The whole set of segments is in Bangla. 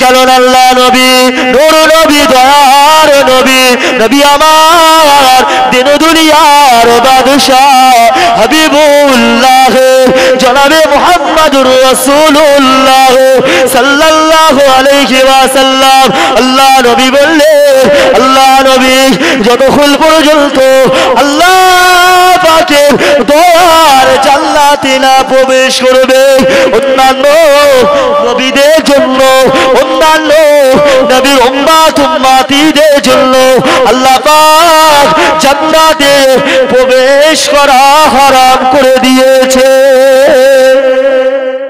কেন আল্লাহ নবী নূর নবী দয়ার নবী নবী আমার দিন দুনিয়ার বাদশাহ হাবিবুল্লাহ জনাবে মুহাম্মদুর রাসূলুল্লাহ সাল্লাল্লাহু আলাইহি ওয়াসাল্লাম আল্লাহ নবী বললেন আল্লাহ নবী যতক্ষণ পর্যন্ত আল্লাহ পাকের দয়ার জান্নাতে না প্রবেশ করবে অন্যান্য নবীদের জন্য অন্যান্য নবীর উম্মত উম্মতিদের জন্য আল্লাহ পাক জান্নাতে প্রবেশ করা হারাম করে দিয়েছে।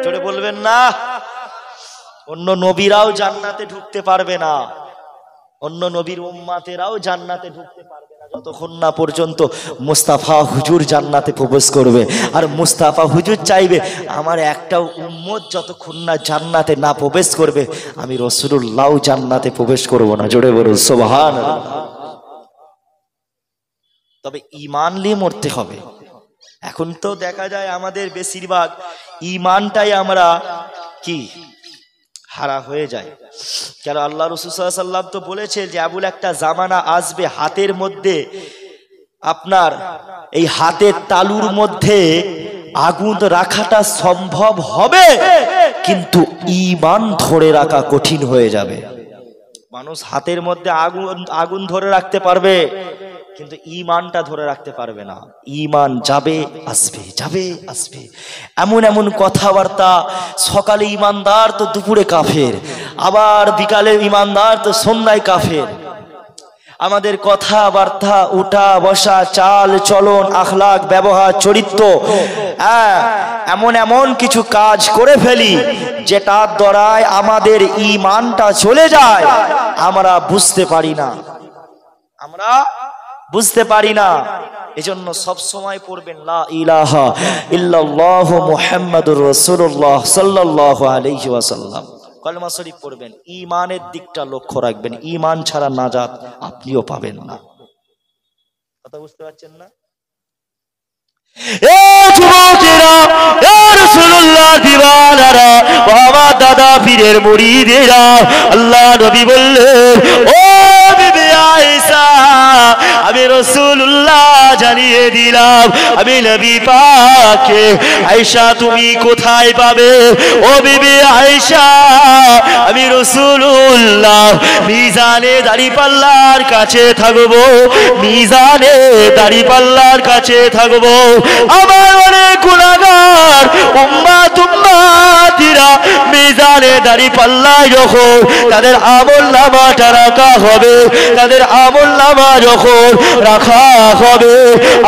জোরে বলবেন না? অন্য নবীরাও জান্নাতে ঢুকতে পারবে না, অন্য নবীর উম্মতেরাও জান্নাতে ঢুকতে পারবে না যতক্ষণ না পর্যন্ত মুস্তাফা হুজুর জান্নাতে প্রবেশ করবে। আর মুস্তাফা হুজুর চাইবে আমার একটা উম্মত যতক্ষণ না জান্নাতে না প্রবেশ করবে আমি রাসূলুল্লাহ জান্নাতে প্রবেশ করব না। জোরে বলুন সুবহানাল্লাহ। তবে ঈমান নিয়ে মরতে হবে। এখন তো দেখা যায় আমাদের বেশিরভাগ ঈমানটাই আমরা কি হারা হয়ে যায়। কেন আল্লাহ রাসূল সাল্লাল্লাহু আলাইহি ওয়াসাল্লাম তো বলেছে যে এমন একটা জামানা আসবে হাতের মধ্যে আপনার এই হাতের তালুর মধ্যে আগুন রাখাটা সম্ভব হবে কিন্তু ঈমান ধরে রাখা কঠিন হয়ে যাবে। মানুষ হাতের মধ্যে আগুন ধরে রাখতে পারবে কিন্তু ঈমানটা ধরে রাখতে পারবে না। ঈমান যাবে আসবে যাবে আসবে। এমন এমন কথাবার্তা, সকালে ঈমানদার তো দুপুরে কাফের, আবার বিকালে ঈমানদার তো সন্ধ্যায় কাফের। আমাদের কথাবার্তা, উঠা বসা, চাল চলন, আখলাক, ব্যবহার, চরিত্র, এমন এমন কিছু কাজ করে ফেলি যেটার দ্বারায় আমাদের ঈমানটা চলে যায়, আমরা বুঝতে পারি না, আমরা বুঝতে পারি না। এজন্য সব সময় পড়বেন লা ইলাহা ইল্লাল্লাহ মুহাম্মাদুর রাসূলুল্লাহ সাল্লাল্লাহু আলাইহি ওয়াসাল্লাম। কলমা শরীফ পড়বেন, ঈমানের দিকটা লক্ষ্য রাখবেন। ঈমান ছাড়া নাজাত আপনিও পাবেন না। কথা বুঝতে পারছেন না? এ যুবকেরা, এ রাসূলুল্লাহ দিওয়ানারা, বাবা দাদা পীরের মুরিদেরা, আল্লাহ নবী বললেন ও বিবি আয়েশা আমি রাসূলুল্লাহ জানিয়ে দিলাম আমি নবী পাককে। আয়েশা তুমি কোথায় পাবে? ও বিবি আয়েশা আমি রাসূলুল্লাহ মিজানে দাড়িপাল্লার কাছে থাকবো, মিজানে দাড়িপাল্লার কাছে থাকবো। আমার অনেক গুনাহগার উম্মত উম্মতিরা মিজানে দাড়িপাল্লায় যখন তাদের আমলনামাটা রাখা হবে, তাদের আমলনামা যখন রাখা হবে,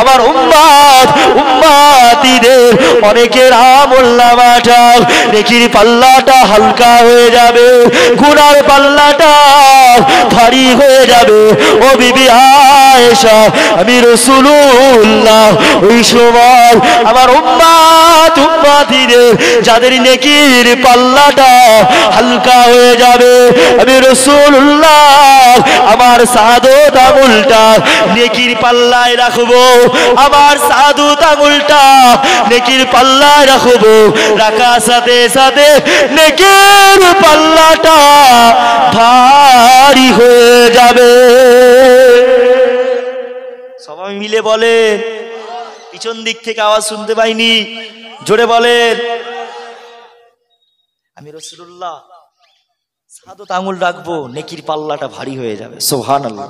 আমার উম্মত উম্মতিদের অনেকের আমলনামাটা নেকির পাল্লাটা হালকা হয়ে যাবে, গুনার পাল্লাটা ভারী হয়ে যাবে। ও বিবি আয়েশা আমি রাসূলুল্লাহ ওই সময় আমার উম্মত উম্মতিদের যাদের নেকির পাল্লাটা হালকা হয়ে যাবে আমি রাসূলুল্লাহ আমার সাদত আঙুলটা নেকির পাল্লায় রাখবো, আমার সাদত আঙুলটা নেকির পাল্লায় রাখবো। রাখার সাথে সাথে নেকির পাল্লাটা ভারী হয়ে যাবে। সবাই মিলে বলে, পিছন দিক থেকে আওয়াজ শুনতে পাইনি, জোরে বলেন। আমি রাসূলুল্লাহ সাদত আঙুল রাখবো, নেকির পাল্লাটা ভারী হয়ে যাবে। সুবহানাল্লাহ।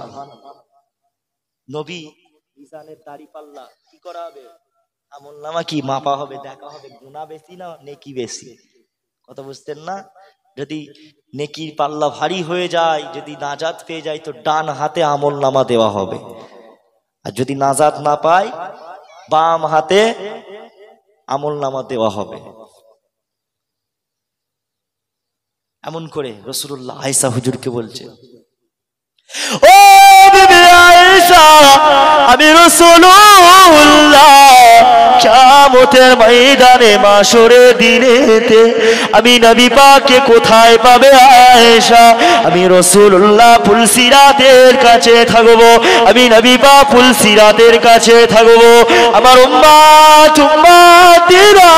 নবী মিজানের দাড়ি পাল্লা কি করা হবে? আমলনামা কি মাপা হবে, দেখা হবে গুনাহ বেশি না নেকি বেশি। কথা বুঝতেন না? যদি নেকির পাল্লা ভারী হয়ে যায়, যদি নাজাত পেয়ে যায় তো ডান হাতে আমলনামা দেওয়া হবে, আর যদি নাজাত না পায় বাম হাতে আমলনামা দেওয়া হবে। এমন করে রাসূলুল্লাহ আয়েশা হুজুরকে বলছে, ও বিবি আয়েশা আয়েশা আমি রাসূলুল্লাহ কিয়ামতের ময়দানে মাশরের দিনেতে আমি নবী পাককে কোথায় পাবে আয়েশা আমি রাসূলুল্লাহ ফুলসিরাতের কাছে থাকবো আমি নবী পাক ফুলসিরাতের কাছে থাকবো আমার উম্মত উম্মতিরা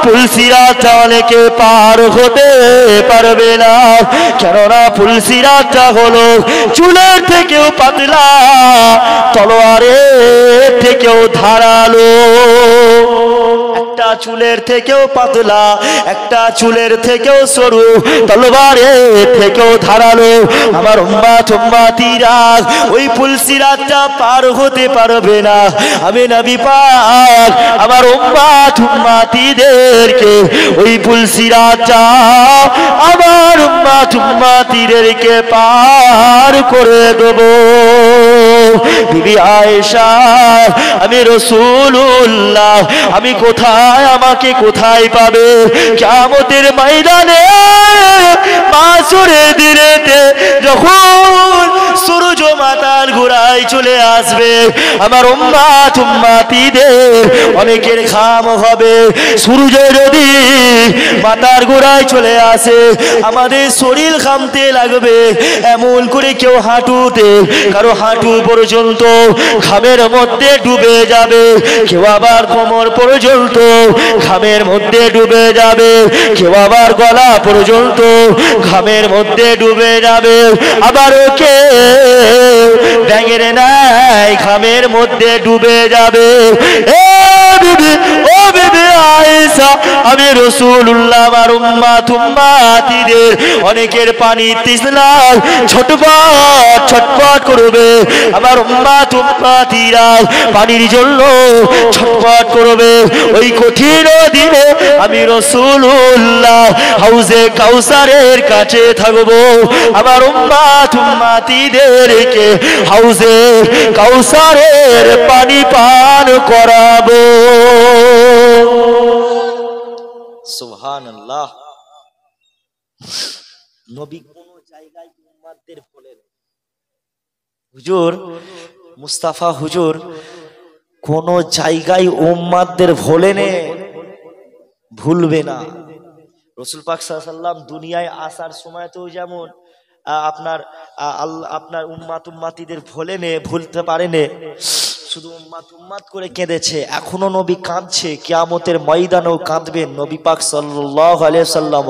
ফুলসিরাতটা অনেকে পার হতে পারবে না কেননা ফুলসিরাতটা হলো চুলের থেকেও পাতলা তলোয়ারের থেকেও ধারালো একটা চুলের থেকেও পাতলা একটা চুলের থেকেও সরু তলোয়ারের থেকেও ধারালো আমার উম্মত উম্মতিরা ওই ফুলসিরাতটা পার হতে পারবে না আমি নবী পাক আমার উম্মত উম্মতিদেরকে ওই ফুলসিরাতটা আমার উম্মত উম্মতিদেরকে পার করে দেব বিবি আয়েশা আমি রাসূলুল্লাহ আমি কোথায় আমাকে কোথায় পাবে কিয়ামতের ময়দানে মাশরের দিনেতে যখন সূর্য মাথার ঘোড়ায় চলে আসবে আমার উম্মত উম্মতিদের অনেকের ঘাম হবে সূর্য যদি মাথার ঘোড়ায় চলে আসে আমাদের শরীর ঘামতে লাগবে এমন করে কেউ হাঁটুতে কারো হাঁটু পর্যন্ত ঘামের মধ্যে ডুবে যাবে কেউ আবার কোমর পর্যন্ত ঘামের মধ্যে ডুবে যাবে কেউ আবার গলা পর্যন্ত ঘামের মধ্যে ডুবে যাবে আবার কে ব্যাঙের ন্যায় ঘামের মধ্যে ডুবে যাবে ও বিবি আয়েশা আমি রাসূলুল্লাহ আমার উম্মত উম্মতিদের অনেকের পানি তৃষ্ণা ছটফট ছটফট করবে আমার উম্মত উম্মতিরা পানির জন্য ছটফট করবে ওই কঠিন দিনে আমি রাসূলুল্লাহ হাউজে কাউসারের কাছে থাকবো আমার উম্মত উম্মতিদেরকে হাউজে কাউসারের পানি পান করাবো সুবহানাল্লাহ নবী কোন জায়গায় উম্মতদের বলেন হুজুর মুস্তাফা হুজুর কোন জায়গায় উম্মতদের ভোলেনে ভুলবে না রাসূল পাক সাল্লাল্লাহু আলাইহি ওয়াসাল্লাম দুনিয়ায় আসার সময়তেও যেমন আপনার আপনার উম্মত উম্মতিদের ভোলেনে ভুলতে পারেনে শুধু উম্মত উম্মত করে কেঁদেছে এখনো নবী কাঁদছে কিয়ামতের ময়দানেও কাঁদবেন নবী পাক সাল্লাল্লাহু আলাইহি ওয়াসাল্লাম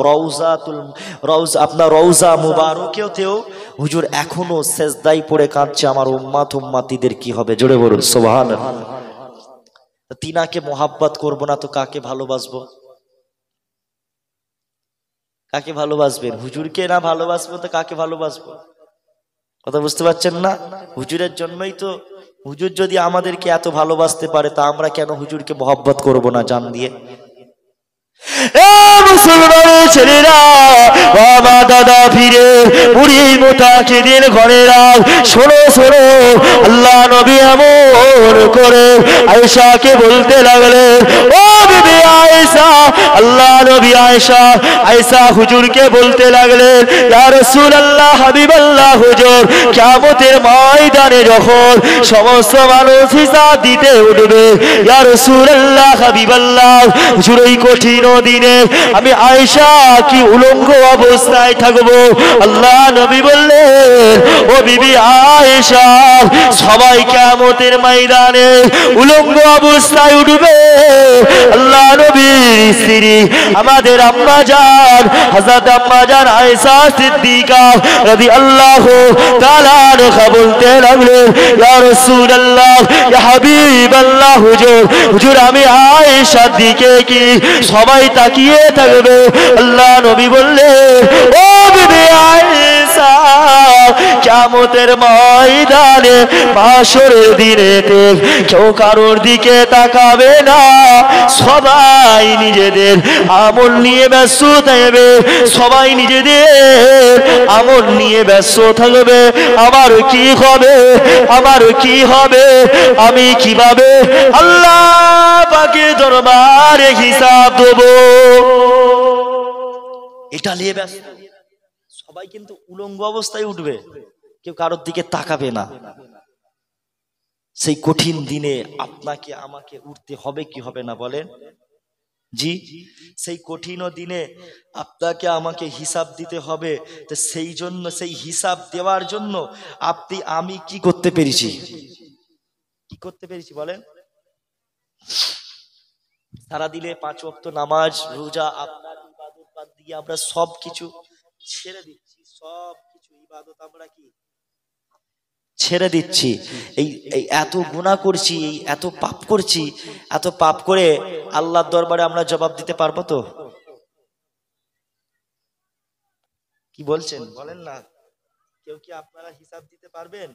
আপনার রওজা মুবারকেতেও হুজুর এখনো সেজদায় পড়ে কাঁদছে আমার উম্মত উম্মতিদের কি হবে জোরে বলুন সুবহানাল্লাহ তিনাকে মোহাব্বত করব না তো কাকে ভালোবাসবো কাকে ভালোবাসবেন হুজুরকে না ভালোবাসবো তো কাকে ভালোবাসবো কথা বুঝতে পারছেন না হুজুরের জন্যই তো হুজুর যদি আমাদেরকে এত ভালোবাসতে পারে তা আমরা কেন হুজুরকে মোহাব্বত করব না জান দিয়ে মুসলমানের ছেলেরা বাবা দাদা ফিরে বুড়ি মোটাকে দিন ঘরে রাখ শোনো শোনো আল্লাহ নবী এমন করে আয়েশাকে বলতে লাগলেন ও বিবি আয়েশা আল্লাহ নবী আয়েশা হুজুরকে বলতে লাগলেন ইয়া রাসূলুল্লাহ হাবিবাল্লাহ হুজুর কিয়ামতের ময়দানে যখন সমস্ত মানুষ হিসাব দিতে উঠবে ইয়া রাসূলুল্লাহ হাবিবাল্লাহ হুজুর এই কঠিন দিনে আমি আয়েশা কি উলঙ্গ অবস্থায় থাকবো আল্লাহ নবী বললেন ও বিবি আয়েশা সবাই কিয়ামতের ময়দানে উলঙ্গ অবস্থায় উঠবে আল্লাহ নবীর স্ত্রী আমাদের আম্মা জান হযরত আম্মা জান আয়েশা সিদ্দিকা রাদিয়াল্লাহু তাআলা আনহা বলতে লাগলেন ইয়া রাসূলুল্লাহ ইয়া হাবিবাল্লাহ হুজুর আমি আয়েশার দিকে কি সবাই তাকিয়ে থাকবে আল্লাহ নবী বললেন ও বিবি আয়েশা কিয়ামতের ময়দানে মাশরের দিনেতে কেউ কারোর দিকে তাকাবে না সবাই নিজেদের আমল নিয়ে ব্যস্ত থাকবে সবাই নিজেদের আমল নিয়ে ব্যস্ত থাকবে আমার কি হবে আমি কিভাবে আল্লাহ পাকের দরবারে হিসাব দেব এটা নিয়ে ব্যস্ত সবাই কিন্তু উলঙ্গ অবস্থায় উঠবে কেউ কারোর দিকে তাকাবে না সেই কঠিন দিনে আপনাকে আমাকে উঠতে হবে কি হবে না বলেন? জি, সেই কঠিন দিনে আপনাকে আমাকে হিসাব দিতে হবে। তো সেই জন্য, সেই হিসাব দেওয়ার জন্য আমি কি করতে পেরেছি? কি করতে পেরেছি বলেন? সারা দিলে 5 ওয়াক্ত নামাজ রোজা আপনার ইবাদত বাদ দিয়ে আমরা সব কিছু ছেড়ে দিচ্ছি। সব কিছু ইবাদত আমরা কি ছেড়ে দিচ্ছি। এই এত গুনাহ করছি, এই এত পাপ করছি, এত পাপ করে আল্লাহর দরবারে আমরা জবাব দিতে পারবো তো? কি বলছেন বলেন না? কেউ কি আপনারা হিসাব দিতে পারবেন?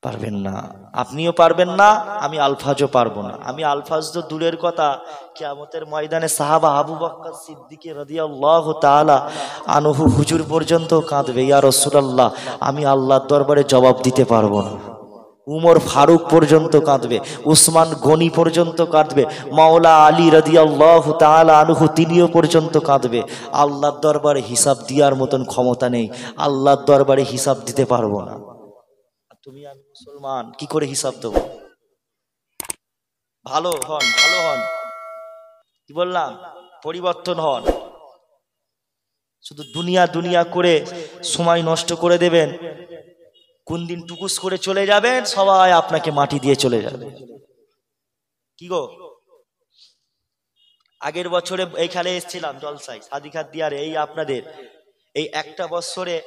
পারবেন না, আপনিও পারবেন না, আমি আলফাজও পারবো না। আমি আলফাজ তো দূরের কথা, কিয়ামতের ময়দানে সাহাবা আবু বকর সিদ্দিক রাদিয়াল্লাহু তাআলা আনহু হুজুর পর্যন্ত কাঁদবে, ইয়া রাসূলুল্লাহ আমি আল্লাহর দরবারে জবাব দিতে পারবো না। উমর ফারুক পর্যন্ত কাঁদবে, উসমান গনি পর্যন্ত কাঁদবে, মাওলা আলী রাদিয়াল্লাহু তাআলা আনহু তিনিও পর্যন্ত কাঁদবে। আল্লাহর দরবারে হিসাব দেওয়ার মতন ক্ষমতা নেই, আল্লাহর দরবারে হিসাব দিতে পারবো না। তুমি আমি মুসলমান, কি করে হিসাব দেবো? ভালো হন, ভালো হন, কি বললাম, পরিবর্তন হন। শুধু দুনিয়া দুনিয়া করে সময় নষ্ট করে দেবেন, কোন দিন টুকুস করে চলে যাবেন, সবাই আপনাকে মাটি দিয়ে চলে যাবে। কি গো, আগের বছরে এইখানে এসেছিলাম জলসায় সাদিকাত দিয়ারে, এই আপনাদের এই একটা বছরে,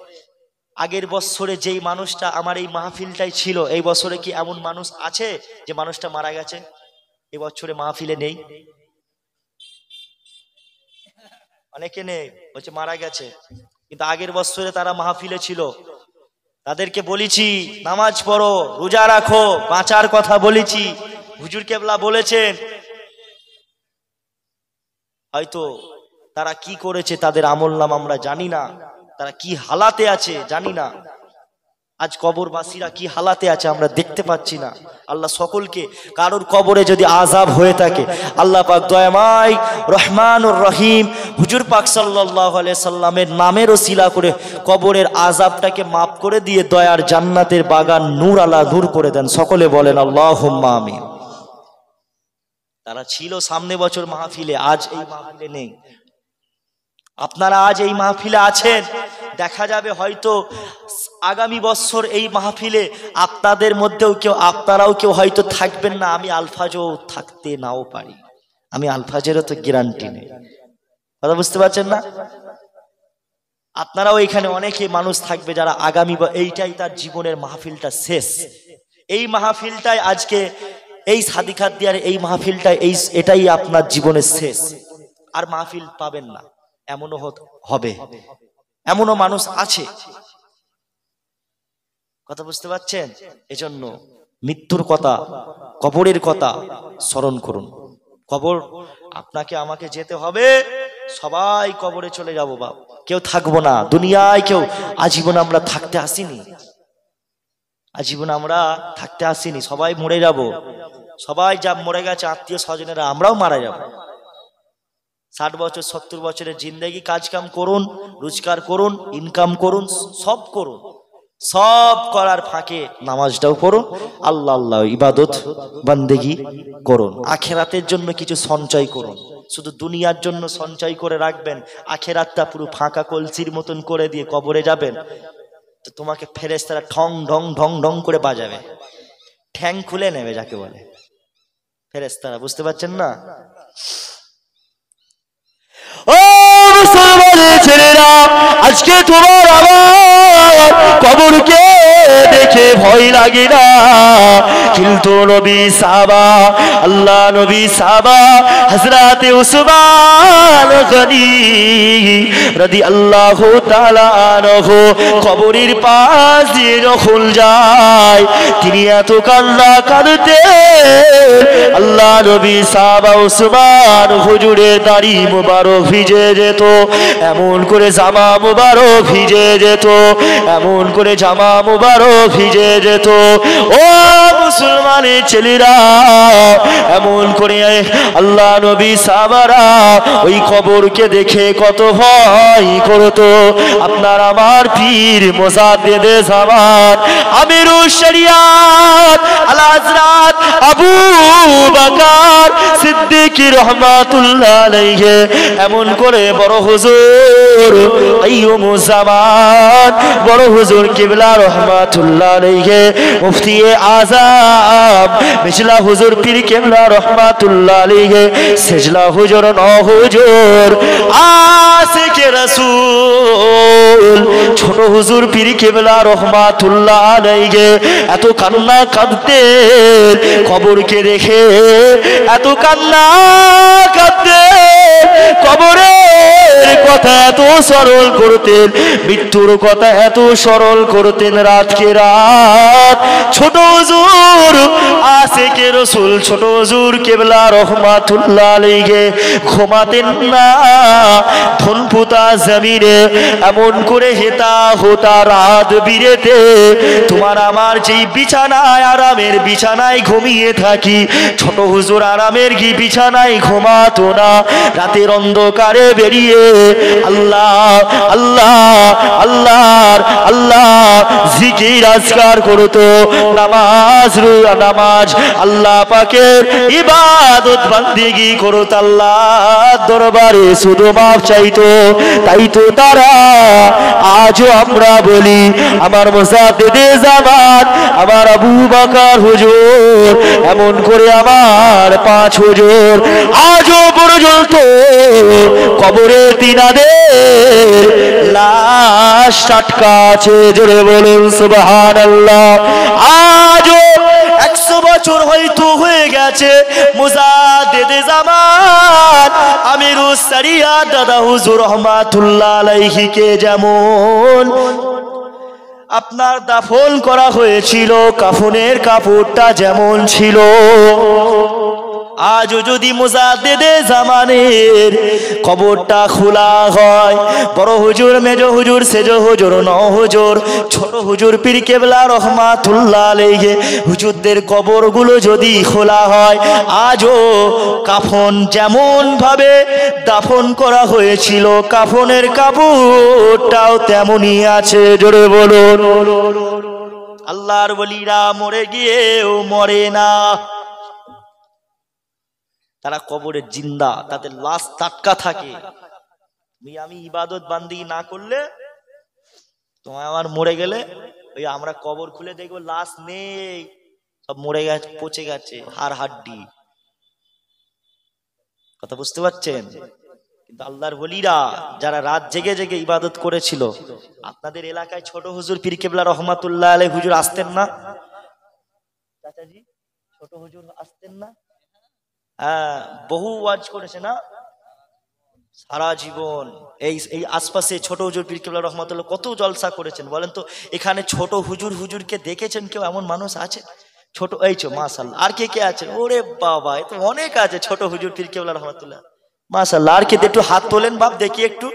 আগের বছরে যেই মানুষটা আমার এই মাহফিলটাই ছিল, এই বছরে কি এমন মানুষ আছে যে মানুষটা মারা গেছে? এই বছরে মাহফিলে নেই, অনেকে নেই, বলছে মারা গেছে, কিন্তু আগের বছরে তারা মাহফিলে ছিল। তাদেরকে বলেছি নামাজ পড়ো, রোজা রাখো, বাঁচার কথা বলেছি, হুজুর কেবলা বলেছেন। হয়তো তারা কি করেছে, তাদের আমল নাম আমরা জানি না, তারা কি হালাতে আছে জানি না। আজ কবরবাসীরা কি হালাতে আছে আমরা দেখতে পাচ্ছি না। আল্লাহ সকলকে, কারোর কবরে যদি আযাব হয়ে থাকে, আল্লাহ পাক দয়াময় রহমানুর রহিম হুজুর পাক সাল্লাল্লাহু আলাইহি সাল্লামের নামের ওসিলা করে কবরের আযাবটাকে মাফ করে দিয়ে দয়ার জান্নাতের বাগান নূর আলা নূর করে দেন। সকলে বলেন আল্লাহুম্মা আমিন। তারা ছিল সামনে বছর মাহফিলে, আজ এই মাহফিলে নেই। আপনারা আজ এই মাহফিলে আছেন, দেখা যাবে হয়তো আগামী বছর এই মাহফিলে আপনাদের মধ্যেও কেউ, আপনারাও কেউ হয়তো থাকবেন না। আমি আলফাজও থাকতে নাও পারি, আমি আলফাজেরও তো গ্যারান্টি নেই। কথা বুঝতে পারছেন না? আপনারাও এখানে অনেকে মানুষ থাকবে যারা আগামী, এইটাই তার জীবনের মাহফিলটা শেষ। এই মাহফিলটাই আজকে, এই সাদিকাত দিয়ার এই মাহফিলটাই, এটাই আপনার জীবনের শেষ, আর মাহফিল পাবেন না। এমনও হবে, এমনও মানুষ আছে। কথা বুঝতে পারছেন? এজন্য মৃত্যুর কথা, কবরের কথা স্মরণ করুন। কবর, আপনাকে আমাকে যেতে হবে, সবাই কবরে চলে যাব, বাপ কেউ থাকবো না দুনিয়ায়। কেউ আজীবন আমরা থাকতে আসিনি, আজীবন আমরা থাকতে আসিনি, সবাই মরে যাব। সবাই যা মরে গেছে আত্মীয় স্বজনেরা, আমরাও মারা যাব। 60 বছর 70 বছরের জিন্দেগি কাজ কাম করুন, রোজগার করুন, ইনকাম করুন, সব করুন, সব করার ফাঁকে নামাজটাও পড়ুন, আল্লাহ আল্লাহ ইবাদত বান্দেগি করুন। আখেরাতের জন্য কিছু সঞ্চয় করুন। শুধু দুনিয়ার জন্য সঞ্চয় করে রাখবেন, আখেরাতটা পুরো ফাঁকা কলসির মতন করে দিয়ে কবরে যাবেন, তো তোমাকে ফেরেশতারা ঠং ঢং ঢং ঢং করে বাজাবে, ঠ্যাং খুলে নেবে যাকে বলে ফেরেশতারা। বুঝতে পারছেন না? ও মুসলমানের ছেলেরা, আজকে তোমার আমার কবরকে দেখে ভয় লাগে না, কিন্তু নবী সাহাবা, আল্লাহ নবী সাহাবা হযরত উসমান গনি রাদিয়াল্লাহু তাআলা আনহু কবরের পাশ দিয়ে যখন যায়, তিনি এত কান্না কাঁদতেন, আল্লাহ নবী সাহাবা উসমান হুজুরের দাড়ি মুবারক ভিজে যেত, এমন করে জামা মুবারক ভিজে যেত, এমন করে জামা মুবারক আরো ভিজে যেত। ও মুসলমানের ছেলেরা, এমন করে আল্লাহ নবী সাহাবারা ওই কবরকে দেখে কত ভয় করতো। আপনার আমার পীর মুজাদ্দিদে জামান আমিরুশ শরিয়াত আল হযরত আবু বকর সিদ্দিক রহমাতুল্লাহ আলাইহি এমন করে বড় হুজুর আইয়ুমুজ জামান বড় হুজুর কিবলা রহমাতুল্লাহ আলাইহি মুফতি আযম মিশলা হুজুর পীর কিবলা রহমাতুল্লাহ আলাইহি সেজলা হুজুর ন হুজুর আশিকে রাসূল ছোট হুজুর পীর কিবলা রহমাতুল্লাহ আলাইহি এত কান্না কাঁদতেন কবরকে দেখে, এত কান্না কাঁদতেন কবরের কথা এত স্মরণ করতেন, মৃত্যুর কথা এত স্মরণ করতেন। রাতকে রাত ছোট হুজুর আশিকে রাসূল ছোট হুজুর কিবলা রহমাতুল্লাহ আলাইহি ঘুমাতেন না। ধনপুতা জমিনে এমন করে হেতা হোতা রাত বিরেতে তোমার আমার যেই বিছানায় আরামের বিছানায় ঘুমিয়ে থাকি, ছোট হুজুর আরামের কি বিছানায় ঘুমাতো না। রাতের অন্ধকারে বেরিয়ে আল্লাহ আল্লাহ আল্লাহর আল্লাহ জিকির আজকার করতো, নামাজ নামাজ আল্লাহ পাকের ইবাদত বান্দিগি করতো, আল্লাহ দরবারে শুধু মাফ চাইতো। তাই তো তারা আজও আমরা বলি আমার মুজাদ্দিদে জামান আমার আবু বকর হুজুর এমন করে আমার পাঁচ হুজুর আজও পর্যন্ত কবরে তিনাদের লাশ টাটকা আছে। জোরে বলুন সুবহানাল্লাহ। আজও 100 বছর হয়তো হয়ে গেছে মুজাদ্দিদে জামান আমিরুশ শরিয়াত দাদা হুজুর রহমাতুল্লাহ আলাইহি কে যেমন আপনার দাফন করা হয়েছিল, কাফনের কাপড়টা যেমন ছিল, আজও যদি মুজাদ্দিদে জামানের কবরটা খোলা হয়, বড় হুজুর মেজ হুজুর সেজ হুজুর ন হুজুর ছোট হুজুর পীর কেবলা রহমাতুল্লাহ আলাইহি হুজুরদের কবরগুলো যদি খোলা হয়, আজও কাফন যেমন ভাবে দাফন করা হয়েছিল কাফনের কাপড়টাও তেমনই আছে। জোরে বলুন। আল্লাহর ওলিরা মরে গিয়েও মরে না, তারা কবরে জিন্দা, তাদের লাশ টাটকা থাকে। আমি ইবাদত বান্দি না করলে তোমার আমার মরে গেলে ওই আমরা কবর খুলে দেখবো লাশ নেই, সব মরে গেছে, পচে গেছে, হাড় হাড্ডি। কথা বুঝতে পারছেন? কিন্তু আল্লাহর ওলিরা যারা রাত জেগে জেগে ইবাদত করেছিল, আপনাদের এলাকায় ছোট হুজুর পীর কেবলা রহমাতুল্লাহ আলাইহি হুজুর আসতেন না? চাচাজি ছোট হুজুর আসতেন না? হ্যাঁ, বহু ওয়াজ করেছে না সারা জীবন। এই আশপাশে ছোট হুজুর পীর কেবলা রহমাতুল্লাহ কত জলসা করেছেন বলেন তো। এখানে ছোট হুজুরকে দেখেছেন কেউ? এমন মানুষ আছে ছোট? এই চো মাশাআল্লাহ। আর কে কে আছে? ওরে বাবা, এ তো অনেক আছে ছোট হুজুর পীর কেবলা রহমাতুল্লাহ মাশাআল্লাহ। আর কে একটু হাত তোলেন বাপ দেখি একটু।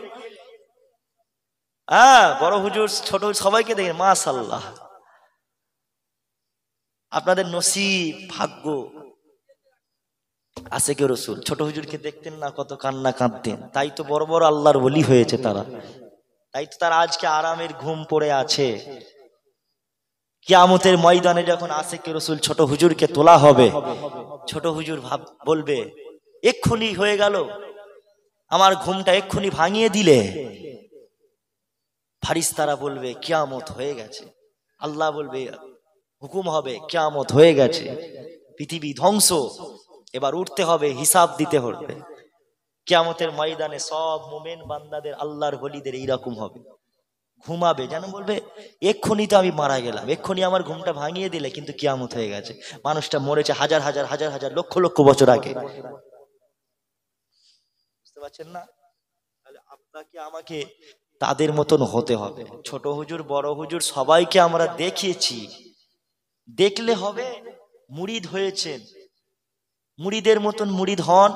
হ্যাঁ, বড় হুজুর ছোট সবাইকে দেখেন মাশাআল্লাহ। আপনাদের নসিব ভাগ্য। আশিকে রাসূল ছোট হুজুরকে দেখতেন না, কত কান্না কাঁদতেন। তাই তো বড় বড় আল্লাহর ওলি হয়েছে তারা। তাই তো তারা আজকে আরামের ঘুম পড়ে আছে। কিয়ামতের ময়দানে যখন আশিকে রাসূল ছোট হুজুরকে তোলা হবে, ছোট হুজুর বলবে এক্ষুনি হয়ে গেল, আমার ঘুমটা এক্ষুনি ভাঙিয়ে দিলে। ফারিস্তারা বলবে কিয়ামত হয়ে গেছে। আল্লাহ বলবে হুকুম হবে কিয়ামত হয়ে গেছে, পৃথিবী ধ্বংস, এবার উঠতে হবে, হিসাব দিতে হবে। কিয়ামতের ময়দানে সব মুমিন বান্দাদের আল্লাহর ওলিদের এইরকম হবে, ঘুমাবে যেন বলবে এক্ষুনি তো আমি মারা গেলাম, এক্ষুনি আমার ঘুমটা ভাঙিয়ে দিলে, কিন্তু কিয়ামত হয়ে গেছে। মানুষটা মরেছে হাজার হাজার হাজার হাজার লক্ষ লক্ষ বছর আগে। বুঝতে পারছেন না? তাহলে আপনাকে আমাকে তাদের মতন হতে হবে। ছোট হুজুর বড় হুজুর সবাইকে আমরা দেখিয়েছি, দেখলে হবে। মুরিদ হয়েছেন, মুরিদের মতন মুরিদ হন,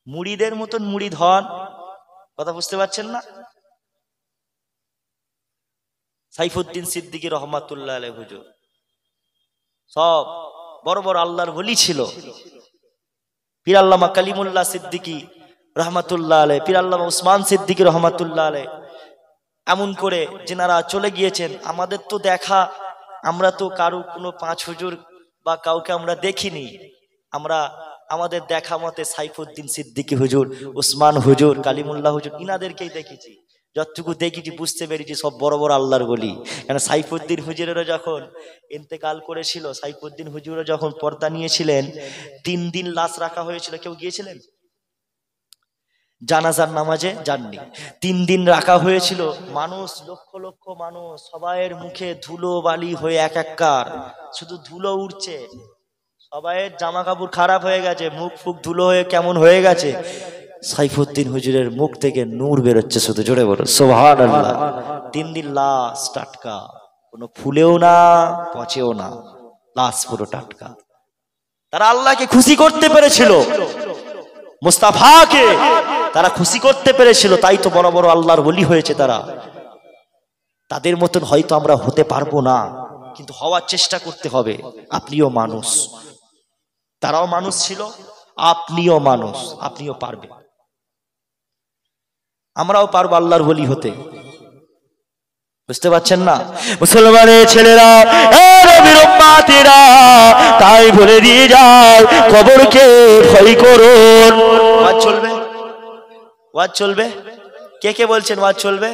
মুরিদের মতন মুরিদ হন। কথা বুঝতে পারছেন না? সাইফুদ্দিন সিদ্দিকী রহমাতুল্লাহ আলাইহি হুজুর সব বড় বড় আল্লাহর ওলি ছিল। পীর আল্লামা কালিমুল্লাহ সিদ্দিকী রহমাতুল্লাহ আলাইহি, পীর আল্লামা উসমান সিদ্দিকী রহমাতুল্লাহ আলাইহি, এমন করে যেনারা চলে গিয়েছেন। আমাদের তো দেখা, আমরা তো কারো কোনো পাঁচ হুজুর বা কাউকে আমরা দেখিনি। আমরা আমাদের দেখা মতে সাইফুদ্দিন সিদ্দিকী হুজুর, উসমান হুজুর, কালিমুল্লাহ হুজুর, ইনাদেরকেই দেখেছি। যতটুকু দেখেছি বুঝতে পেরেছি সব বড় বড় আল্লাহর বলি। কেন সাইফুদ্দিন হুজুরেরও যখন ইন্তেকাল করেছিল, সাইফুদ্দিন হুজুরও যখন পর্দা নিয়েছিলেন, 3 দিন লাশ রাখা হয়েছিল। কেউ গিয়েছিলেন জানাজার নামাজে? যাননি। 3 দিন রাখা হয়েছিল। মানুষ, লক্ষ লক্ষ মানুষ, সবাইয়ের মুখে ধুলো বালি হয়ে একাকার, শুধু ধুলো উঠছে। সবাইয়ের জামা কাপড় খারাপ হয়ে গেছে, মুখ ফুক ধুলো হয়ে কেমন হয়ে গেছে। সাইফুদ্দিন হুজুরের মুখ থেকে নূর বেরোচ্ছে শুধু। জোরে বলো সুবহানাল্লাহ। 3 দিন লাশ টাটকা, কোনো ফুলেও না পচেও না, লাশ পুরো টাটকা। তারা আল্লাহকে খুশি করতে পেরেছিল, মুস্তাফাকে তারা খুশি করতে পেরেছিল, তাই তো বড় বড় আল্লাহর ওলি হয়েছে তারা। তাদের মতন হয়তো আমরা হতে পারবো না, কিন্তু হওয়ার চেষ্টা করতে হবে। আপনিও মানুষ, তারাও মানুষ ছিল, আপনিও মানুষ, আপনিও পারবেন। আমরাও পারবো আল্লাহর ওলি হতে। বুঝতে পারছেন না মুসলমানের ছেলেরা, নবীর উম্মতিরা, তাই বলে দিয়ে যায় কবরকে ভয় করুন। ওয়াজ চলবে, ওয়াজ চলবে। কে কে বলছেন ওয়াজ চলবে?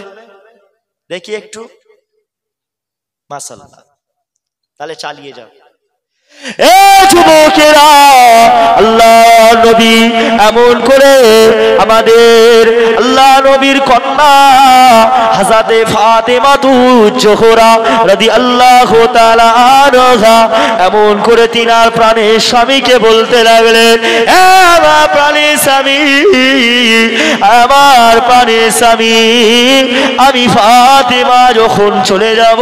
দেখি একটু। মাশাআল্লাহ, তাহলে চালিয়ে যাও। এ যুবকেরা, আল্লাহ নবী এমন করে আমাদের আল্লাহ নবীর কন্যা হযরতে ফাতেমা জোহরা রাদিয়াল্লাহু তাআলা আনহা এমন করে তিনার প্রাণের স্বামীকে বলতে লাগলেন, আমার প্রাণের স্বামী, আমার প্রাণের স্বামী, আমি ফাতেমা যখন চলে যাব,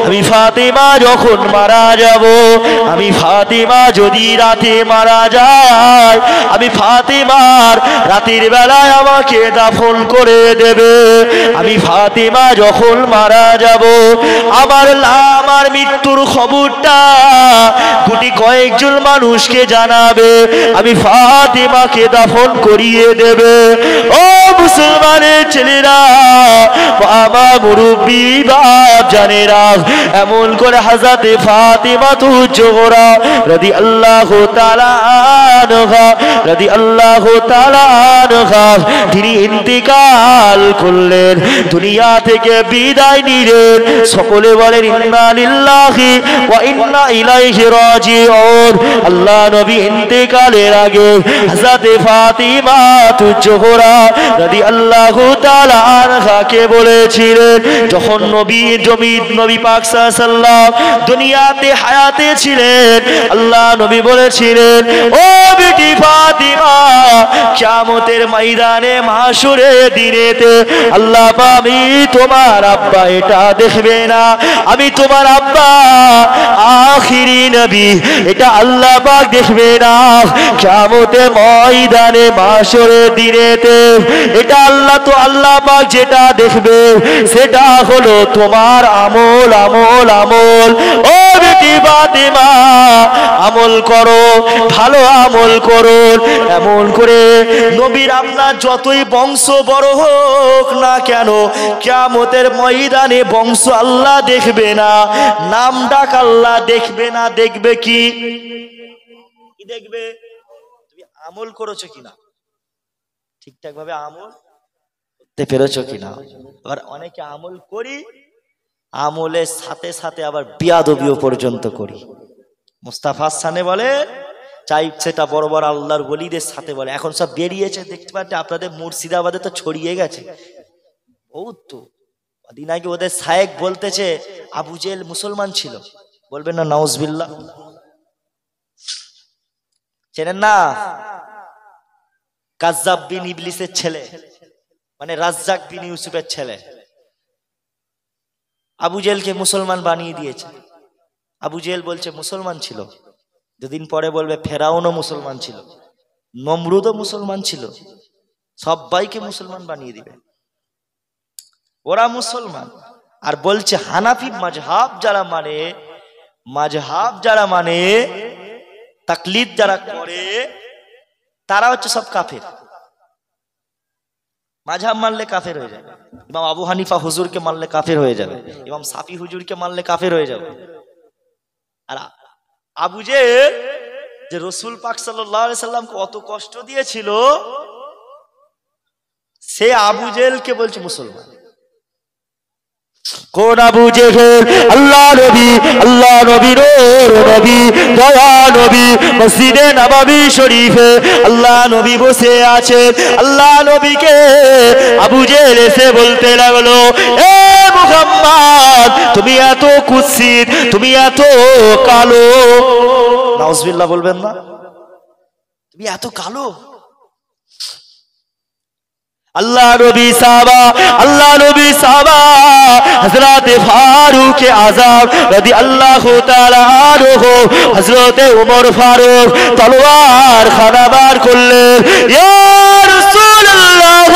আমি ফাতেমা যখন মারা যাব, আমি ফাতেমা যদি রাতে মারা যায়, আমি ফাতেমার রাতের বেলায় আমাকে দাফন করে দেবে। আমি ফাতেমা যখন মারা যাব, আমার মৃত্যুর খবরটা গুটি কয়েকজন মানুষকে জানাবে, আমি ফাতেমাকে দাফন করিয়ে দেবে। ও মুসলমানের ছেলেরা, আমার মুরব্বী বাপ জানেরা, এমন করে হযরতে ফাতেমা জোহরা রাদিয়াল্লাহু তাআলা আনহা, রাদিয়াল্লাহু তাআলা আনহা, তিনি ইন্তিকাল করলেন, দুনিয়া থেকে বিদায় নিলেন। সকলে বলেন ইন্না লিল্লাহি ওয়া ইন্না ইলাইহি রাজিউন। আল্লাহ নবী ইন্তিকালের আগে হযরতে ফাতেমা জোহরা রাদিয়াল্লাহু তাআলা আনহাকে বলেছিলেন, যখন নবী পাক সাল্লাল্লাহু আলাইহি ওয়াসাল্লাম দুনিয়াতে হায়াতে ছিলেন, আল্লাহ নবী বলেছিলেন, ও বেটি ফাতিমা, কিয়ামতের ময়দানে মাহশরের দিনেতে আল্লাহ আমি তোমার আব্বা এটা দেখবে না, আমি তোমার আব্বা আখিরি নবী, এটা আল্লাহ পাক দেখবে না। কিয়ামতের ময়দানে মাহশরের দিনেতে এটা আল্লাহ পাক যেটা দেখবে সেটা হলো তোমার আমল, আমল, আমল। ও বেটি ফাতিমা, আমল করো, ভালো আমল করো। এমন করে নবীর আপনার যতই বংশ বড় হোক না কেন, কিয়ামতের ময়দানে বংশ আল্লাহ দেখবে না, নাম ডাক আল্লাহ দেখবে না। দেখবে কি দেখবে? তুমি আমল করেছো কিনা, ঠিকঠাক ভাবে আমল করতে পেরেছো কিনা। আবার অনেকে আমল করি, আমলের সাথে সাথে আবার বিয়াদবিও পর্যন্ত করি। মুস্তাফা সানে বলে, চাই সেটা বড় বড় আল্লাহর ওলিদের সাথে বলে। এখন সব বেরিয়েছে, দেখতে পাচ্ছেন আপনাদের মুর্শিদাবাদে তো ছড়িয়ে গেছে বহুত। তো কদিন আগে ওদের শায়েখ বলতেছে আবু জেহেল মুসলমান ছিল, বলবেন না নাউজুবিল্লাহ? চেনেন না? কাজ্জাব বিন ইবলিসের ছেলে, মানে রাজ্জাক বিন ইউসুফের ছেলে, আবু জেহেলকে মুসলমান বানিয়ে দিয়েছে। আবু জেহেল বলছে মুসলমান ছিল, দুদিন পরে বলবে ফেরাউনও মুসলমান ছিল, নমরুদও মুসলমান ছিল, সবাইকে মুসলমান বানিয়ে দিবে। ওরা মুসলমান, আর বলছে হানাফি মাযহাব যারা মানে তাকলিদ যারা করে তারা হচ্ছে সব কাফের। মাযহাব মানলে কাফের হয়ে যাবে। ইমাম আবু হানিফা হুজুরকে মানলে কাফের হয়ে যাবে, ইমাম শাফি হুজুরকে মানলে কাফের হয়ে যাবে। আর আবু জেহেল যে রাসূল পাক সাল্লাল্লাহু আলাইহি সাল্লামকে অত কষ্ট দিয়েছিল, সে আবু জেহেলকে বলছে মুসলমান। কোন আবু জেহেল? আল্লাহ নবীর নবী দয়া নবী মসজিদে নববী শরীফে আল্লাহ নবী বসে আছেন। আল্লাহ নবীকে আবু জেহেল এসে বলতে লাগলো, এ মুহাম্মদ তুমি এত কুৎসিত, তুমি এত কালো। নাউজুবিল্লাহ বলবেন না? তুমি এত কালো। আল্লাহ নবী সাহাবা হযরত ফারুক আযম রাদিয়াল্লাহু তাআলা আনহু, হযরত ওমর ফারুক তলোয়ার খানা বার করলেন। ইয়া রাসূলুল্লাহ,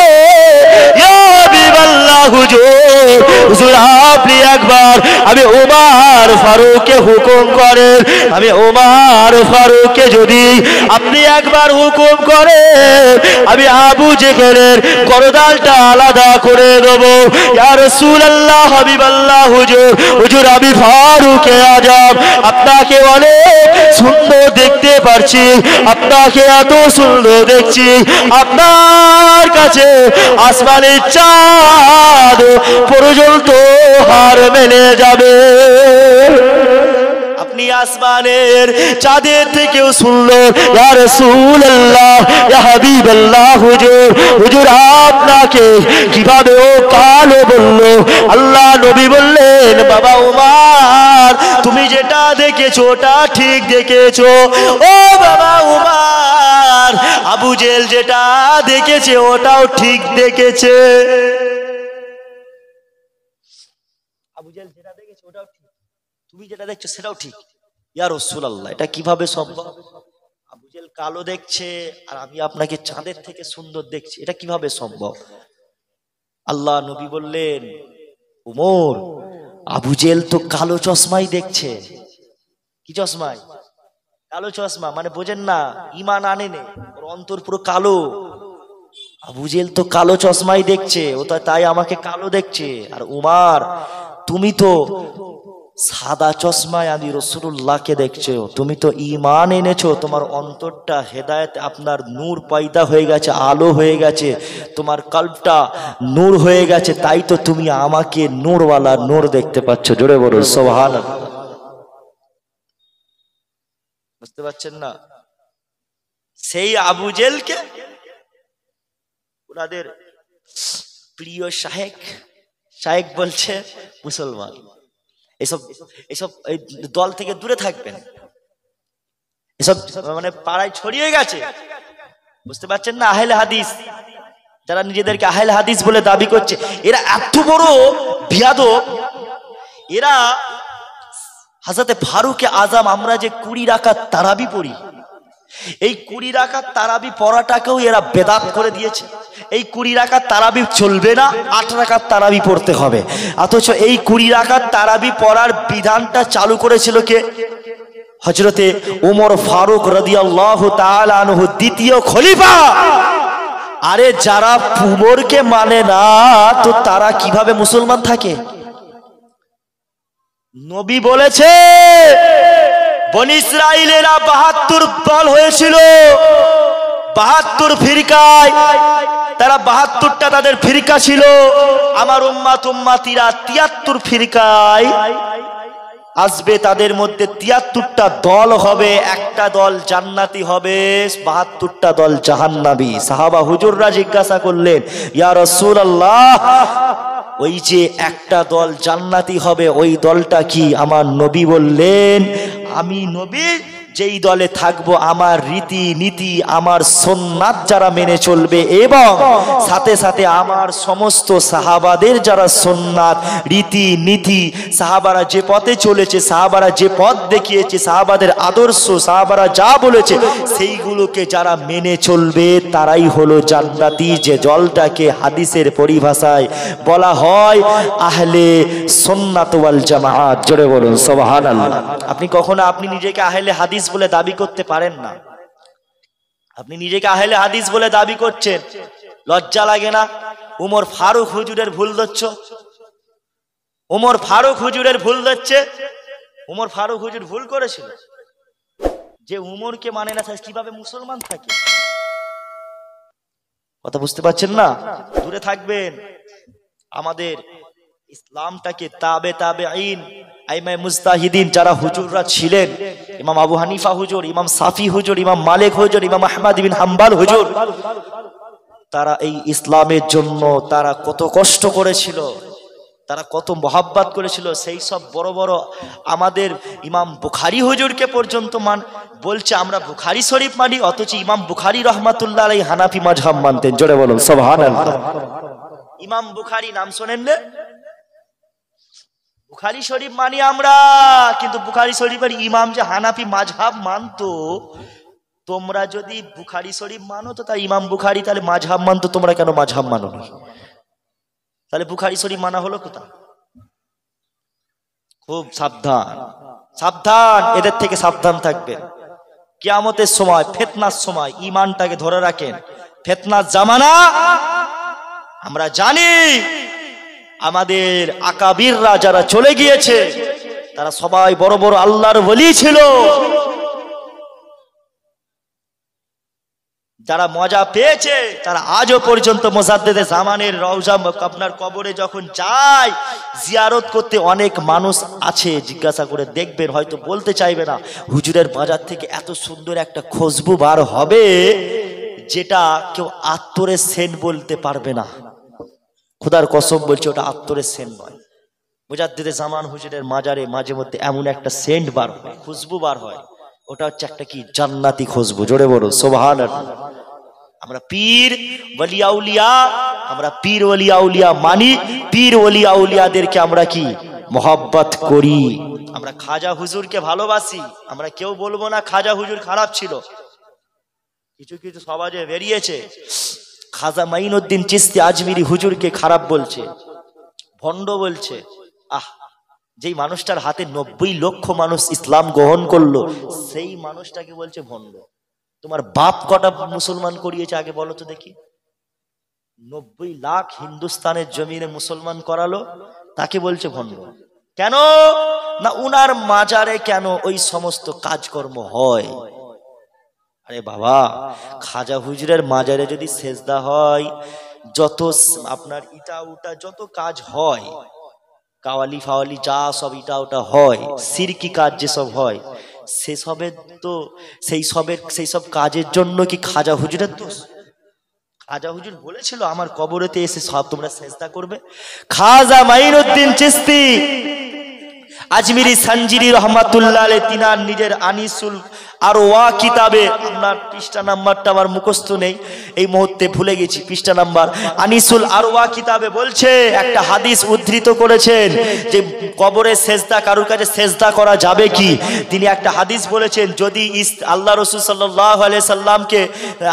ইয়া হাবিবাল্লাহ হুজুর আপনি একবার আমি ওমর ফারুককে হুকুম করেন, আমি ওমর ফারুককে যদি আপনি একবার হুকুম করেন আমি আবু জেহেলের গরদালটা আলাদা করে দেব। ইয়া রাসূলুল্লাহ হাবিবাল্লাহ হুজুর আমি ফারুক আযম আপনাকে অনেক সুন্দর দেখতে পারছি, আপনাকে এত সুন্দর দেখছি আপনার কাছে আসমানের চাঁদ পর্যন্ত হার মেনে যাবে। আপনি আসমানের চাঁদের থেকেও সুন্দর। ইয়া রাসূলুল্লাহ, ইয়া হাবিবাল্লাহ হুজুর আপনাকে কিভাবে ও কালো বললো? আল্লাহ নবী বললেন, বাবা উমর তুমি যেটা দেখেছো ওটা ঠিক দেখেছো। ও বাবা উমর আবু জেহেল যেটা দেখেছে ওটাও ঠিক দেখেছে। আবু জেহেল যেটা দেখেছে ওটাও ঠিক, তুমি যেটা দেখছো সেটাও ঠিক। ইয়া রাসূলুল্লাহ এটা কিভাবে সম্ভব? আবু জেহেল কালো দেখছে আর আমি আপনাকে চাঁদের থেকে সুন্দর দেখছি, এটা কিভাবে সম্ভব? আল্লাহ নবী বললেন, উমর আবু জেহেল তো কালো চশমাই দেখছে। কি চশমাই? কালো চশমা। মানে বোঝেন না, ঈমান আনে নে, ওর অন্তর পুরো কালো। আবু জেহেল তো কালো চশমাই দেখছে, ও তো তাই আমাকে কালো দেখছে। আর উমর তুমি তো সাদা চশমায় আমি রাসূলুল্লাহকে দেখছো, তুমি তো ঈমান এনেছো, তোমার অন্তরটা হেদায়েত, আপনার নূর পয়দা হয়ে গেছে, আলো হয়ে গেছে, তোমার কলবটা নূর হয়ে গেছে, তাই তো তুমি আমাকে নূরওয়ালা নূর দেখতে পাচ্ছ। জোরে বলো সুবহানাল্লাহ। বুঝতে পারছেন না? সেই আবু জেহেলকে ওনাদের প্রিয় শায়েখ বলছে মুসলমান। এসব দল থেকে দূরে থাকবেন, এসব মানে পাড়ায় ছড়িয়ে গেছে। বুঝতে পারছেন না? আহলে হাদিস যারা নিজেদেরকে আহলে হাদিস বলে দাবি করছে, এরা এত বড় বিয়াদব। এরা হযরত ফারুক আযম আমরা যে 20 রাকাত তারাবি পড়ি, এই 20 রাকাত তারাবি পড়াটাকেও এরা বেদাত করে দিয়েছে। এই 20 রাকাত তারাবি চলবে না, 8 রাকাত তারাবি পড়তে হবে। অথচ এই 20 রাকাত তারাবি পড়ার বিধানটা চালু করেছিল কে? হযরতে ওমর ফারুক রাদিয়াল্লাহু তাআলা আনহু, দ্বিতীয় খলিফা। আরে যারা উমরকে মানে না তো তারা কিভাবে মুসলমান থাকে? নবী বলেছে বনি ইসরাইলেরা 72 দল হয়েছিল, 72 ফিরকায়, তারা 72টা তাদের ফিরকা ছিল। আমার উম্মতিরা 73 ফিরকায় আসবে, তাদের মধ্যে 73টা দল হবে, একটা দল জান্নাতি হবে, 72টা দল জাহান্নামী। সাহাবা হুজুররা জিজ্ঞাসা করলেন, ইয়া রাসূলুল্লাহ ওই যে একটা দল জান্নাতি হবে ওই দলটা কি? আমার নবী বললেন, আমি নবী যেই দলে থাকবো আমার রীতি নীতি আমার সুন্নাত যারা মেনে চলবে এবং সাথে সাথে আমার সমস্ত সাহাবাদের যারা সুন্নাত রীতি নীতি সাহাবারা যে পথে চলেছে সাহাবারা যে পথ দেখিয়েছে সাহাবাদের আদর্শ সাহাবারা যা বলেছে সেইগুলোকে যারা মেনে চলবে তারাই হলো জান্নাতি। যে দলটাকে হাদিসের পরিভাষায় বলা হয় আহলে সুন্নাত ওয়াল জামাআত। জোরে বলুন সুবহানাল্লাহ। আপনি কখনো আপনি নিজেকে আহলে হাদিস বলে দাবি করতে পারেন না। আপনি নিজেকে আহলে হাদিস বলে দাবি করছেন, লজ্জা লাগে না? উমর ফারুক হুজুরের ভুল ধরছো, উমর ফারুক হুজুরের ভুল ধরছে। উমর ফারুক হুজুর ভুল করেছিল, যে উমরকে মানে না কিভাবে মুসলমান থাকে? কথা বুঝতে পারছেন না? দূরে থাকবেন। আমাদের ইসলামটাকে তাবে তাবেঈন আইমায়ে মুজতাহিদিন যারা হুজুররা ছিলেন, ইমাম আবু হানিফা হুজুর, ইমাম সাফি হুজুর, ইমাম মালিক হুজুর, ইমাম আহমদ বিন হাম্বল হুজুর, তারা এই ইসলামের জন্য তারা কত কষ্ট করেছিল, তারা কত মহাব্বত করেছিল। সেই সব বড় বড় আমাদের ইমাম বুখারী হুজুরকে পর্যন্ত বলছে আমরা বুখারী শরীফ মানি, অথচ ইমাম বুখারী রহমাতুল্লাহ আলাইহি হানাফি মাযহাব মানতেন। জোরে বলুন সুবহানাল্লাহ। ইমাম বুখারী নাম শোনেন না? বুখারী শরীফ মানি আমরা, কিন্তু বুখারী শরীফের ইমাম যে হানাফি মাযহাব মানতো, তোমরা যদি বুখারী শরীফ মানো তো তার ইমাম বুখারী তাহলে মাযহাব মানতো, তোমরা কেন মাযহাব মানো না? তাহলে বুখারী শরীফ মানা হলো কোথায়? খুব সাবধান, সাবধান, এদের থেকে সাবধান থাকবেন। কিয়ামতের সময়, ফিতনার সময় ঈমানটাকে ধরে রাখেন। ফিতনার জামানা, আমরা জানি আমাদের আকাবিররা যারা চলে গিয়েছে তারা সবাই বড় বড় আল্লাহর ওলি ছিল। যারা মজা পেয়েছে তারা আজও পর্যন্ত মুজাদ্দেদে জামানের রওজা আপনার কবরে যখন যায় জিয়ারত করতে অনেক মানুষ আছে, জিজ্ঞাসা করে দেখবেন, হয়তো বলতে চাইবে না, হুজুরের বাজার থেকে এত সুন্দর একটা খুশবু বার হবে যেটা কেউ আত্তরের সেন্ট বলতে পারবে না। খোদার কসম বলছে ওটা আত্তরের সেন্ট নয়। মুজাদ্দেদে জামান হুজুরের মাজারে মাঝে মধ্যে এমন একটা সেন্ট বার হয়, খুশবু বার হয়, ওটা হচ্ছে একটা কি জান্নাতি খুশবু। জোরে বলো সুবহানাল্লাহ। আমরা পীর ওলি আউলিয়া, আমরা পীর ওলি আউলিয়া মানি, পীর ওলি আউলিয়াদেরকে আমরা কি মহব্বত করি। আমরা খাজা হুজুরকে ভালোবাসি, আমরা কেউ বলবো না খাজা হুজুর খারাপ ছিল। কিছু কিছু সমাজে বেরিয়েছে খাজা মাইনুদ্দিন চিশতি আজমিরি হুজুরকে খারাপ বলছে, ভণ্ড বলছে। যেই মানুষটার হাতে 90 লক্ষ মানুষ ইসলাম গ্রহণ করলো সেই মানুষটাকে বলছে ভণ্ড। তোমার বাপ কটা মুসলমান করিয়েছে আগে বলো তো দেখি? 90 লাখ হিন্দুস্তানের জমিনে মুসলমান করালো, তাকে বলছে ভণ্ড। কেন না উনার মাজারে কেন ওই সমস্ত কাজকর্ম হয়? আরে বাবা, খাজা হুজুরের মাজারে যদি সেজদা হয়, যত আপনার ইটা উটা যত কাজ হয়, কাওয়ালি ফাওয়ালি যা সব ইটা ওটা হয়, সিরকি কাজ যেসব হয়, সেসবের তো সেই সব কাজের জন্য কি খাজা হুজুরের দোষ? খাজা হুজুর বলেছিল আমার কবরেতে এসে সব তোমরা সেজদা করবে। খাজা মাইনুদ্দিন চিশতি আজমিরি সঞ্জিরি রহমাতুল্লাহ আলাইহি তিনার নিজের আনিসুল আরওয়া কিতাবে, আপনার পৃষ্ঠা নাম্বারটা আমার মুখস্থ নেই এই মুহূর্তে, ভুলে গেছি পৃষ্ঠা নাম্বার। আনিসুল আরওয়া কিতাবে বলছে, একটা হাদিস উদ্ধৃত করেছেন যে কবরে সেজদা কারুর কাছে সেজদা করা যাবে কি? তিনি একটা হাদিস বলেছেন, যদি আল্লাহ রাসূল সাল্লাল্লাহু আলাইহি সাল্লামকে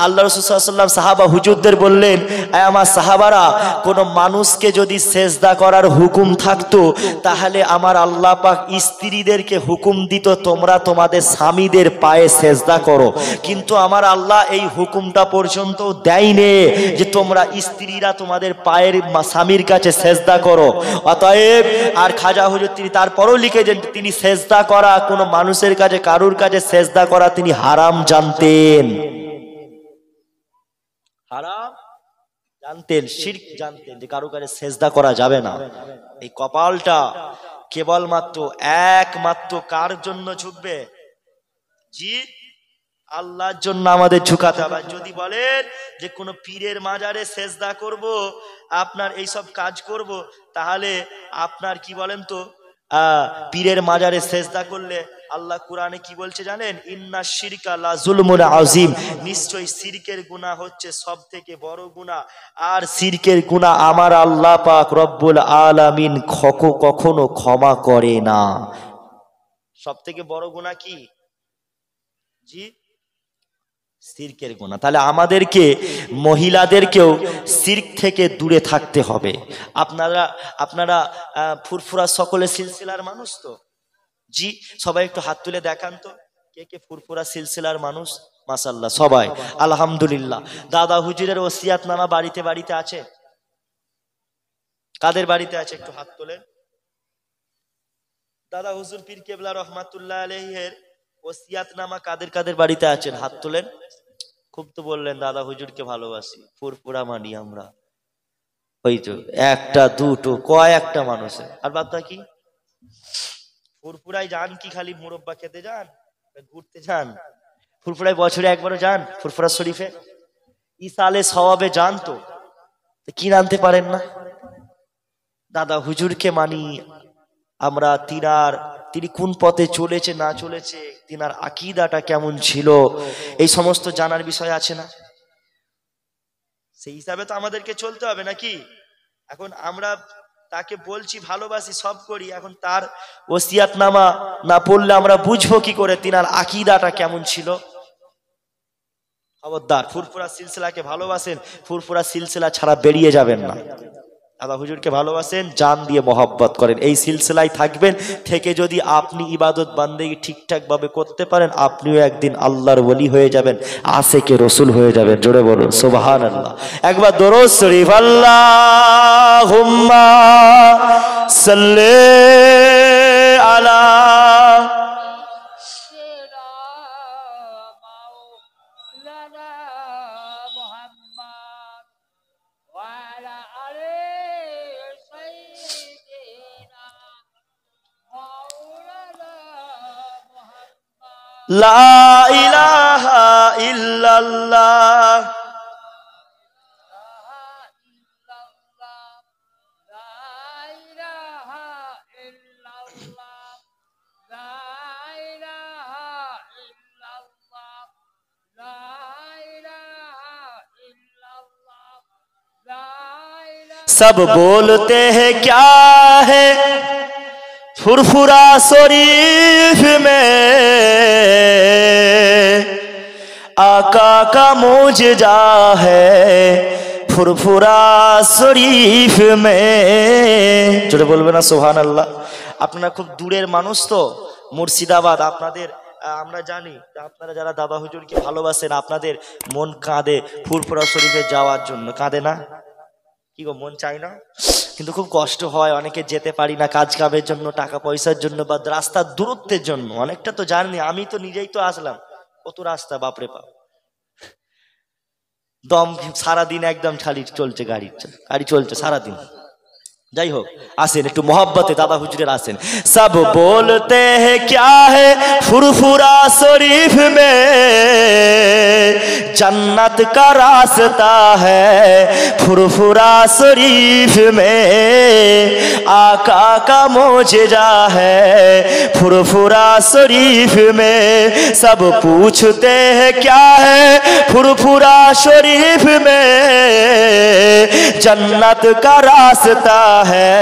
আল্লাহ রাসূল সাল্লাল্লাহু আলাইহি সাল্লাম সাহাবা হুজুরদের বললেন, আয় আমার সাহাবারা, কোন মানুষকে যদি সেজদা করার হুকুম থাকতো তাহলে আমার আল্লাহ পাক স্ত্রীদেরকে হুকুম দিত তোমরা তোমাদের স্বামীদের পায়ে সেজদা করো, কিন্তু আমার আল্লাহ এই হুকুমটা পর্যন্ত দেয়নি যে তোমরা স্ত্রীরা তোমাদের পায়ের স্বামীর কাছে সেজদা করো। অতএব আর খাজা হুজুর তিনি তারপরও লিখেছেন তিনি সেজদা করা কোনো মানুষের কাছে কারুর কাছে সেজদা করা তিনি হারাম জানতেন, হারাম জানতেন, শিরক জানতেন, যে কারুর কাছে সেজদা করা যাবে না। এই কপালটা কেবলমাত্র একমাত্র কার জন্য ঝুঁকবে? জি আল্লাহর জন্য আমাদের ঝুঁকাতে হবে। যদি বলেন যে কোনো পীরের মাজারে সেজদা করব, আপনার এই সব কাজ করব, তাহলে আপনার কি বলেন তো পীরের মাজারে সেজদা করলে আল্লাহ কুরআনে কি বলছে জানেন? ইন্না শিরকা লা যুলমুন আযীম, নিশ্চয়ই শিরকের গুনাহ হচ্ছে সবথেকে বড় গুনাহ। আর শিরকের গুনাহ আমার আল্লাহ পাক রব্বুল আলামিন কখনো ক্ষমা করে না। সবথেকে বড় গুনাহ কি? জি, শিরকের গুনাহ। তাহলে আমাদেরকে মহিলাদেরকেও শিরক থেকে দূরে থাকতে হবে। আপনারা ফুরফুরা সকলে সিলসিলার মানুষ তো? জি, সবাই একটু হাত তুলে দেখান তো কে কে ফুরফুরা সিলসিলার মানুষ। মাশাআল্লাহ সবাই, আলহামদুলিল্লাহ। দাদা হুজুরের ওসিয়াতনামা বাড়িতে বাড়িতে আছে? কাদের বাড়িতে আছে একটু হাত তোলেন। দাদা হুজুর পীর কেবলা রহমাতুল্লাহ আলাইহির ওসিয়াতনামা কাদের কাদের বাড়িতে আছেন হাত তোলেন। খুব তো বললেন দাদা হুজুরকে ভালোবাসি, ফুরফুরা মানি আমরা। ওই তো একটা দুটো কয়েকটা মানুষের, আর বাদ বাকি ফুরফুরায় যান কি খালি মুরব্বা খেতে যান, ঘুরতে যান? ফুরফুরায় বছরে একবারও যান? ফুরফুরা শরীফে ইসালে সওয়াবে যান তো? কি জানতে পারেন না? দাদা হুজুরকে মানি আমরা। তিনি কোন পথে চলেছে না চলেছে, তিনার আকীদাটা কেমন ছিল, এই সমস্ত জানার বিষয় আছে না? সেই হিসাবে তো আমাদেরকে চলতে হবে নাকি? এখন আমরা তাকে বলছি ভালোবাসি, সব করি, এখন তার ওসিয়াতনামা না পড়লে আমরা বুঝবো কি করে তিনার আকীদাটা কেমন ছিল? খবরদার, ফুরফুরা সিলসিলাকে ভালোবাসেন, ফুরফুরা সিলসিলা ছাড়া বেরিয়ে যাবেন না। দাদা হুজুরকে ভালোবাসেন, জান দিয়ে মহব্বত করেন, এই সিলসিলায় থাকবেন। থেকে যদি আপনি ইবাদত বান্দেগি ঠিকঠাক ভাবে করতে পারেন, আপনিও একদিন আল্লাহর ওলি হয়ে যাবেন, আশেকে রসুল হয়ে যাবেন। জোরে বলুন সুবহানাল্লাহ। একবার দরুদ শরীফ আল্লাহুম্মা সাল্লি আলা লা ইলাহা ইল্লাল্লাহ सब बोलते हैं क्या है फुरफुरा शरीफ में, आका का मौजज़ा है फुरफुरा शरीफ में। जोड़े बोलबे ना सुभान अल्लाह। আপনারা খুব দূরের মানুষ তো, মুর্শিদাবাদ, আপনাদের আমরা জানি আপনারা যারা দাদা হুজুরকে ভালোবাসেন আপনাদের মন কাঁদে ফুরফুরা শরীফে যাওয়ার জন্য, কাঁদে না? কি গো, মন চাই না? কিন্তু খুব কষ্ট হয়, অনেকে যেতে পারি না কাজ কামের জন্য, টাকা পয়সার জন্য, বা রাস্তার দূরত্বের জন্য। অনেকটা তো জানি, আমি তো নিজেই তো আসলাম, কত রাস্তা বাপরে বাপ, দম সারাদিন একদম খালি চলছে, গাড়ি চলছে সারাদিন। যাই হোক, আসেন একটু मोहब्बते दादा हुजूर आसेन। सब बोलते हैं क्या है फुरफुरा शरीफ में, जन्नत का रास्ता है फुरफुरा शरीफ में, आका का मौजज़ा है फुरफुरा शरीफ में। सब पूछते हैं क्या है फुरफुरा शरीफ में, जन्नत का रास्ता है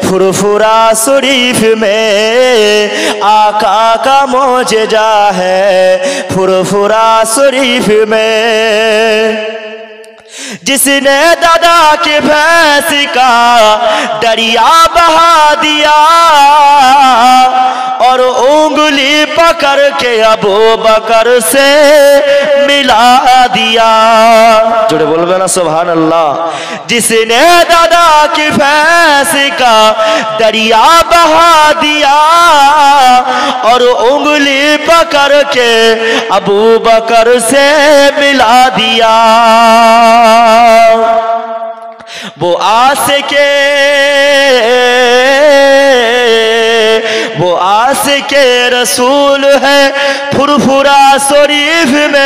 फुरफुरा शरीफ में, आका का मौजज़ा है फुरफुरा शरीफ में। जिसने दादा के भैंस का दरिया बहा दिया और उंगली पकड़ के अबू बकर से मिला दिया। जोड़े बोलबे ना सुभान अल्लाह। जिसने दादा की भैंस का दरिया बहा दिया और उंगली पकड़ के अबू बकर से मिला दिया, वो आशिके रसूल है फुरफुरा शरीफ शरीफ में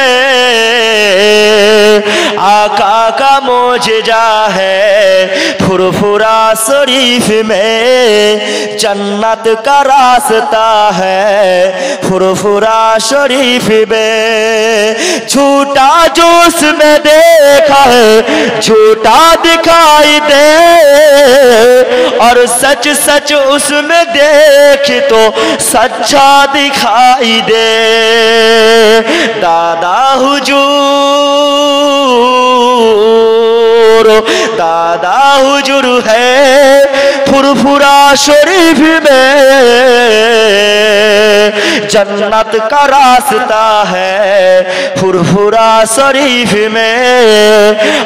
आका का मौजज़ा है, फुरफुरा शरीफ में जन्नत का रास्ता है, फुरफुरा शरीफ में। झूठा जो उसमें देखा है झूठा दिखाई दे, और सच सच उसमें देख तो सच्चा दिखाई दे। दादा हुजूर है फुरफुरा शरीफ में, जन्नत का रास्ता है, फुरफुरा शरीफ में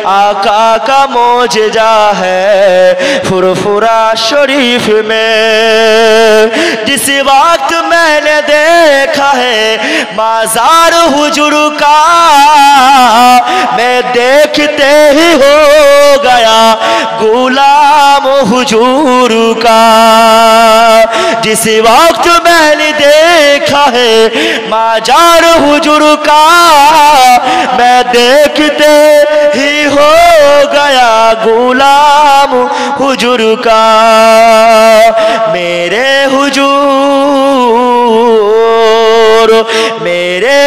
आका का मौजज़ा है, फुरफुरा शरीफ में। जिस वक्त मैंने देखा है माज़ार हुजूर का, मैं देखते ही हो गया गुलाम हुजूर का। जिस वक्त मैंने देखा है माज़ार हुजूर का, मैं देखते ही हो गया गुलाम हुजूर का। मेरे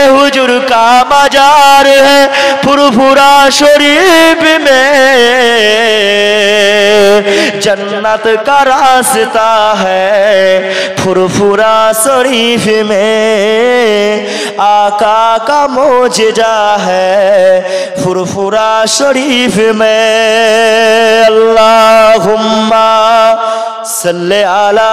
हुजूर का मजार है फुरफुरा शरीफ में, जन्नत का रास्ता है, फुरफुरा शरीफ में आका का मौजज़ा है, फुरफुरा शरीफ में। अल्लाहुम्मा सल्ले अला